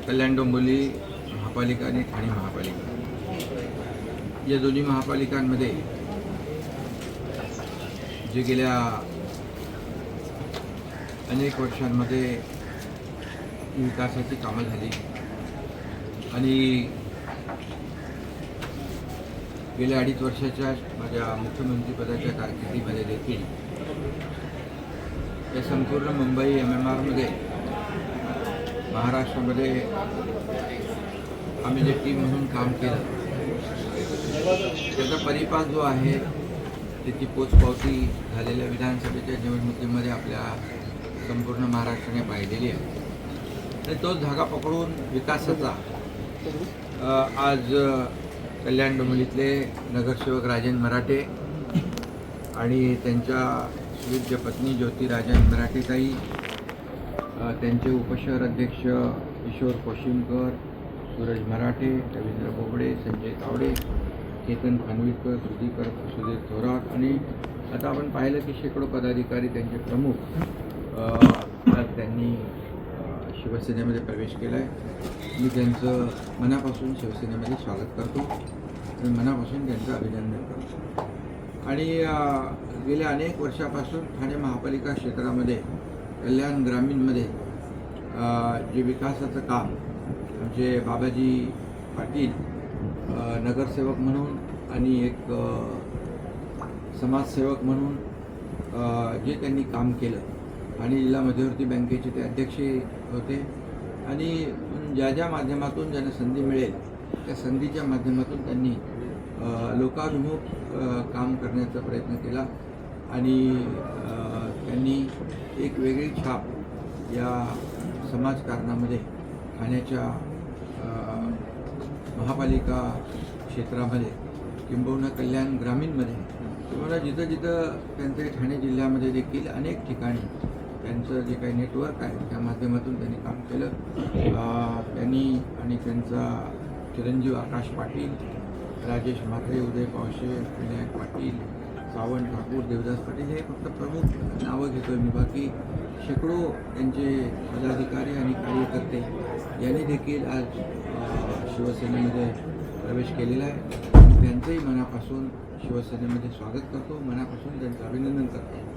कल्याण डोंबिवली महापालिका आणि ठाणे महापालिका या दोन्ही महापालिकांमध्ये जे गेल्या अनेक वर्षांमध्ये विकासाची कामं झाली आणि गेल्या 2.5 वर्षाच्या माझ्या मुख्यमंत्रीपदाच्या कारकिर्दीमध्ये देखील या संपूर्ण मुंबई MMRमध्ये महाराष्ट्रामध्ये आम्ही जे टीम म्हणून काम केलं त्याचा परिपाक जो आहे त्याची पोचपावती झालेल्या विधानसभेच्या निवडणुकीमध्ये आपल्या संपूर्ण महाराष्ट्राने पाहिलेली आहे आणि तोच धागा पकडून विकासाचा आज कल्याण डोंबिवलीतले नगरसेवक राजन मराठे आणि त्यांच्या सुविद्य पत्नी ज्योती राजन मराठेताई, त्यांचे उपशहर अध्यक्ष किशोर कोशिमकर, सूरज मराठे, रवींद्र बोबडे, संजय तावडे, केतन खानविलकर, सुधीर थोरात आणि आता आपण पाहिलं की शेकडो पदाधिकारी त्यांचे प्रमुख आज त्यांनी शिवसेनेमध्ये प्रवेश केला आहे। मी त्यांचं मनापासून शिवसेनेमध्ये स्वागत करतो आणि मनापासून त्यांचं अभिनंदन करतो। आणि गेल्या अनेक वर्षापासून ठाणे महापालिका क्षेत्रामध्ये कल्याण ग्रामीणमध्ये जे विकासाचं काम म्हणजे बाबाजी पाटील नगरसेवक म्हणून आणि एक समाजसेवक म्हणून जे त्यांनी काम केलं आणि जिल्हा मध्यवर्ती बँकेचे ते अध्यक्ष होते आणि ज्या माध्यमातून ज्यांना संधी मिळेल त्या संधीच्या माध्यमातून त्यांनी लोकाभिमुख काम करण्याचा प्रयत्न केला आणि त्यांनी एक वेगळी छाप या समाजकारणामध्ये ठाण्याच्या महापालिका क्षेत्रामध्ये किंबहुना कल्याण ग्रामीणमध्ये किंवा जिथं त्यांचे ठाणे जिल्ह्यामध्ये देखील अनेक ठिकाणी त्यांचं जे काही नेटवर्क आहे त्या माध्यमातून त्यांनी काम केलं। त्यांनी आणि त्यांचा चिरंजीव आकाश पाटील, राजेश म्हात्रे, उदय पावशे, विनायक पाटील, सावंत ठाकूर, देवदास पाटील हे फक्त प्रमुख नावं घेतोय मी, बाकी शेकडो त्यांचे पदाधिकारी आणि कार्यकर्ते यांनी देखील आज शिवसेनेमध्ये प्रवेश केलेला आहे। त्यांचंही मनापासून शिवसेनेमध्ये स्वागत करतो, मनापासून त्यांचं अभिनंदन करतो।